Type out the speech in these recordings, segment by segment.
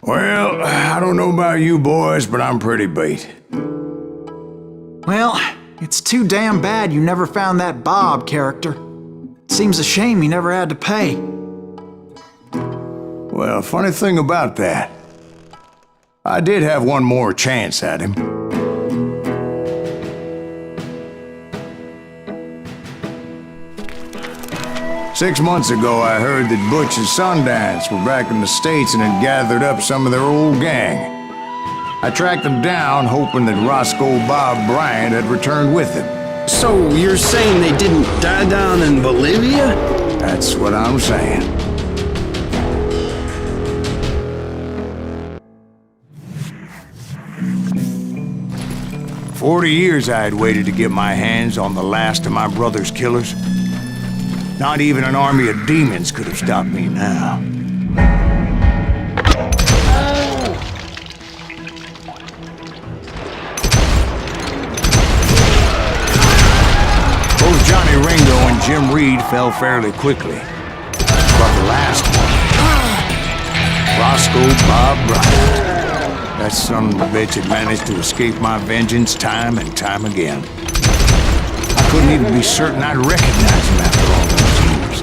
Well, I don't know about you boys, but I'm pretty beat. Well, it's too damn bad you never found that Bob character. Seems a shame you never had to pay. Well, funny thing about that, I did have one more chance at him. Six months ago, I heard that Butch and Sundance were back in the States and had gathered up some of their old gang. I tracked them down, hoping that Roscoe Bob Bryant had returned with him. So you're saying they didn't die down in Bolivia? That's what I'm saying. For 40 years I had waited to get my hands on the last of my brother's killers. Not even an army of demons could have stopped me now. Both Johnny Ringo and Jim Reed fell fairly quickly. But the last one, Roscoe Bob Bryant. That son of a bitch had managed to escape my vengeance time and time again. I couldn't even be certain I'd recognize him after all those years.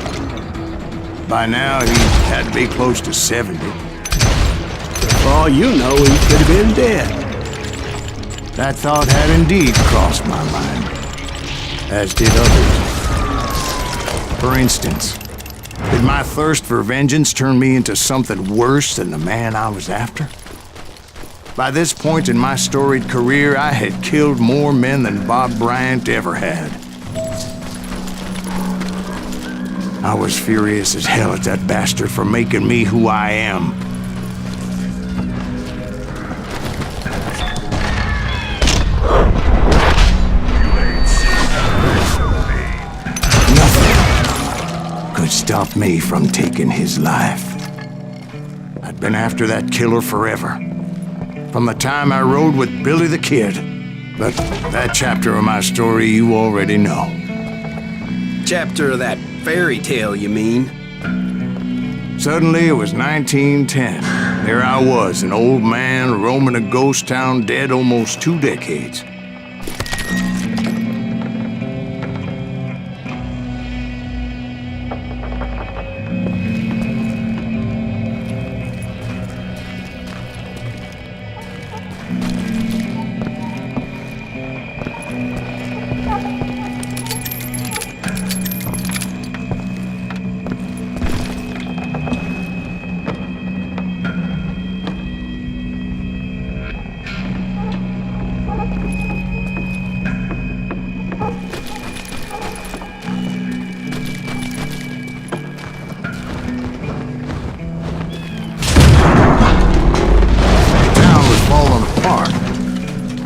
By now, he had to be close to 70. For all you know, he could have been dead. That thought had indeed crossed my mind, as did others. For instance, did my thirst for vengeance turn me into something worse than the man I was after? By this point in my storied career, I had killed more men than Bob Bryant ever had. I was furious as hell at that bastard for making me who I am. Nothing could stop me from taking his life. I'd been after that killer forever. From the time I rode with Billy the Kid. But that chapter of my story you already know. Chapter of that fairy tale, you mean? Suddenly it was 1910. There I was, an old man roaming a ghost town dead almost 2 decades.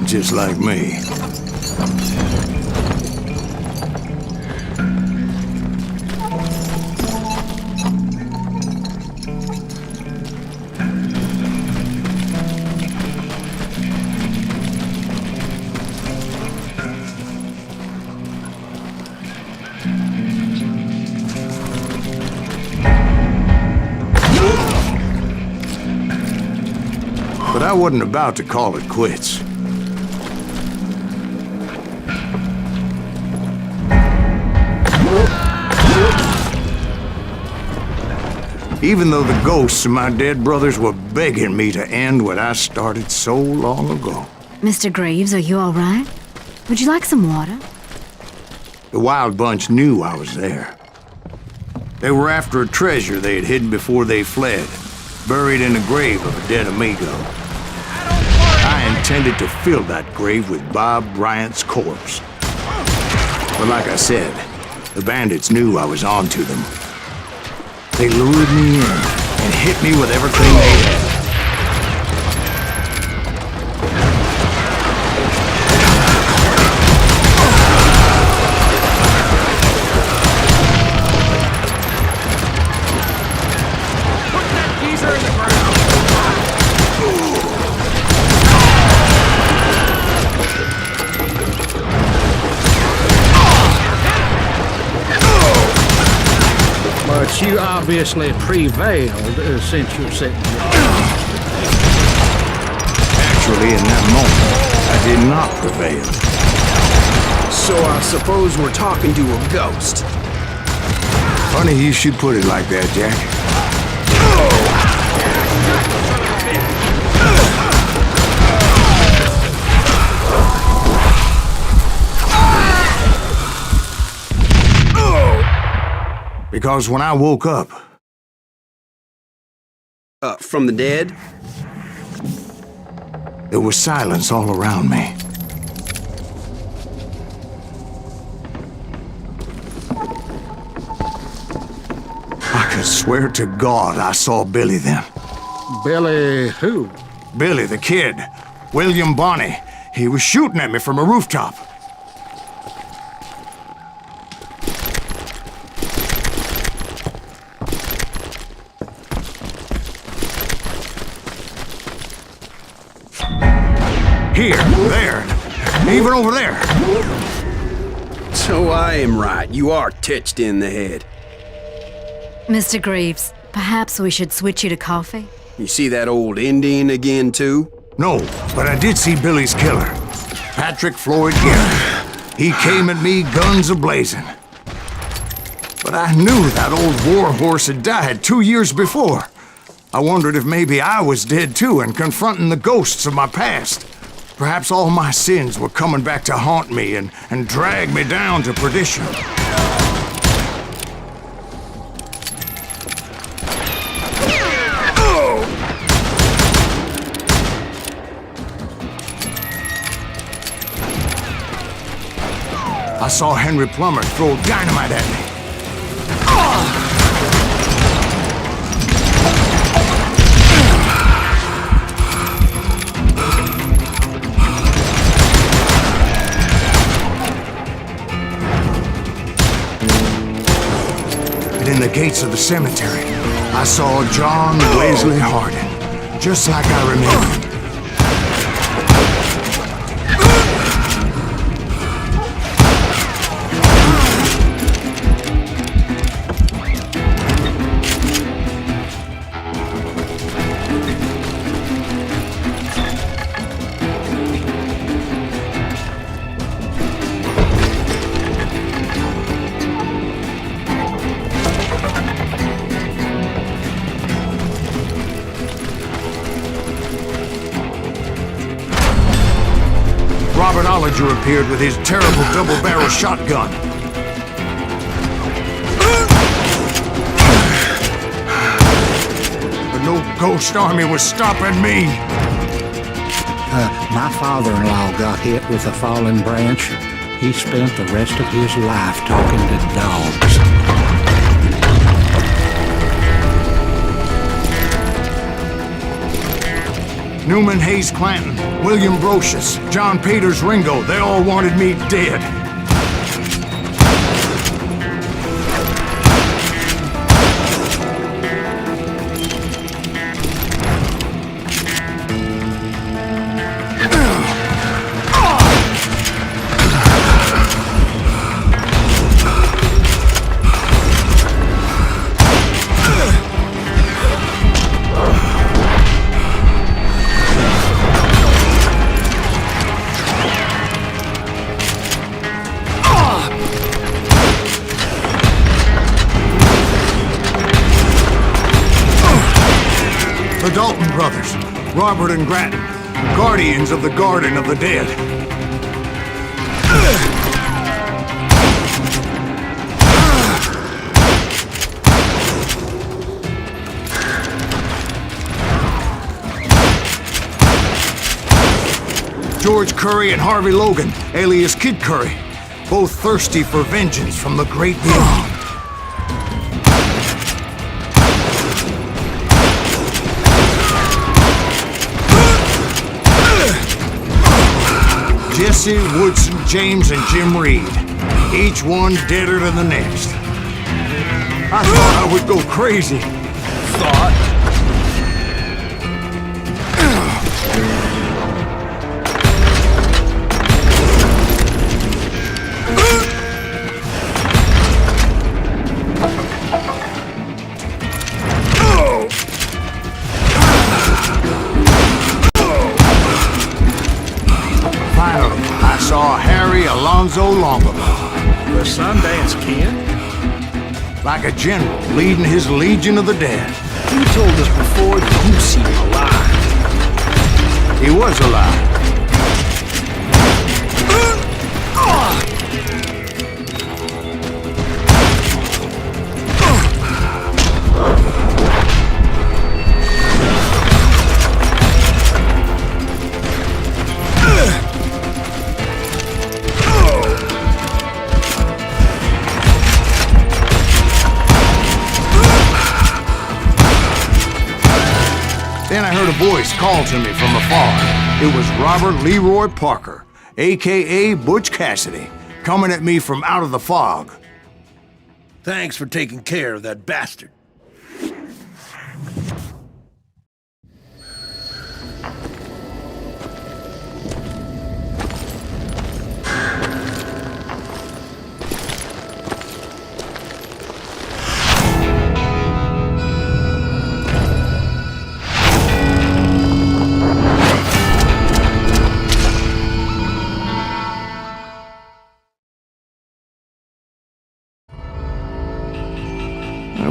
Just like me. But I wasn't about to call it quits. Even though the ghosts of my dead brothers were begging me to end what I started so long ago. Mr. Graves, are you all right? Would you like some water? The Wild Bunch knew I was there. They were after a treasure they had hidden before they fled, buried in the grave of a dead amigo. I intended to fill that grave with Bob Bryant's corpse. But like I said, the bandits knew I was on to them. They lured me in and hit me with everything they had. Put that geezer in the ground! But you obviously prevailed since you're sitting here. Naturally, in that moment, I did not prevail. So I suppose we're talking to a ghost. Funny you should put it like that, Jack. Because when I woke up... From the dead? There was silence all around me. I could swear to God I saw Billy then. Billy who? Billy, the kid. William Bonney. He was shooting at me from a rooftop. Here, there, even over there. So I am right. You are touched in the head. Mr. Greaves, perhaps we should switch you to coffee? You see that old Indian again, too? No, but I did see Billy's killer. Patrick Floyd Garrett. He came at me guns a-blazing. But I knew that old war horse had died 2 years before. I wondered if maybe I was dead too and confronting the ghosts of my past. Perhaps all my sins were coming back to haunt me and drag me down to perdition. I saw Henry Plummer throw dynamite at me. And in the gates of the cemetery, I saw John Wesley Hardin, just like I remembered. Robert Ollinger appeared with his terrible double-barrel shotgun. But no ghost army was stopping me. My father-in-law got hit with a fallen branch. He spent the rest of his life talking to dogs. Newman Hayes Clanton, William Brocious, John Peters Ringo, they all wanted me dead. The Dalton brothers, Robert and Grattan, guardians of the Garden of the Dead. George Curry and Harvey Logan, alias Kid Curry, both thirsty for vengeance from the great beyond. Jesse, Woodson, James, and Jim Reed. Each one deader than the next. I thought I would go crazy. Thought? Alonzo Longabaugh, The Sundance Kid? like a general leading his legion of the dead. You told us before that you see him alive. He was alive. Then I heard a voice call to me from afar. It was Robert Leroy Parker, a.k.a. Butch Cassidy, coming at me from out of the fog. Thanks for taking care of that bastard.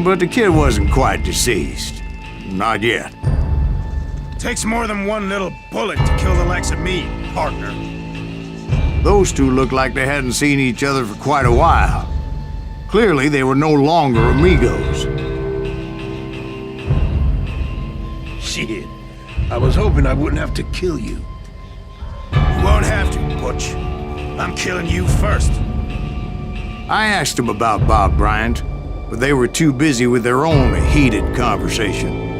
But the kid wasn't quite deceased. Not yet. Takes more than one little bullet to kill the likes of me, partner. Those two looked like they hadn't seen each other for quite a while. Clearly, they were no longer amigos. Shit. I was hoping I wouldn't have to kill you. You won't have to, Butch. I'm killing you first. I asked them about Bob Bryant, but they were too busy with their own heated conversation.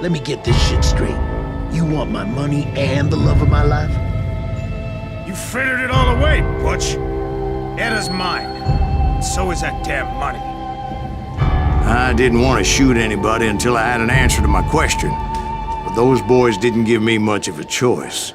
Let me get this shit straight. You want my money and the love of my life? You frittered it all away, Butch. Edda's mine. So is that damn money. I didn't want to shoot anybody until I had an answer to my question, but those boys didn't give me much of a choice.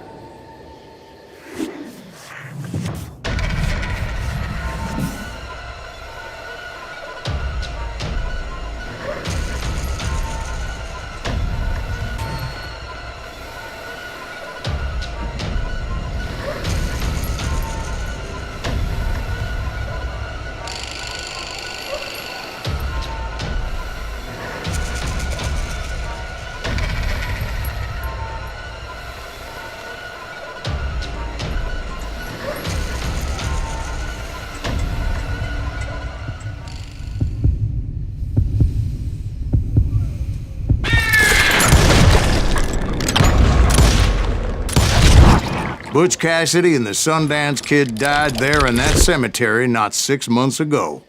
Butch Cassidy and the Sundance Kid died there in that cemetery not 6 months ago.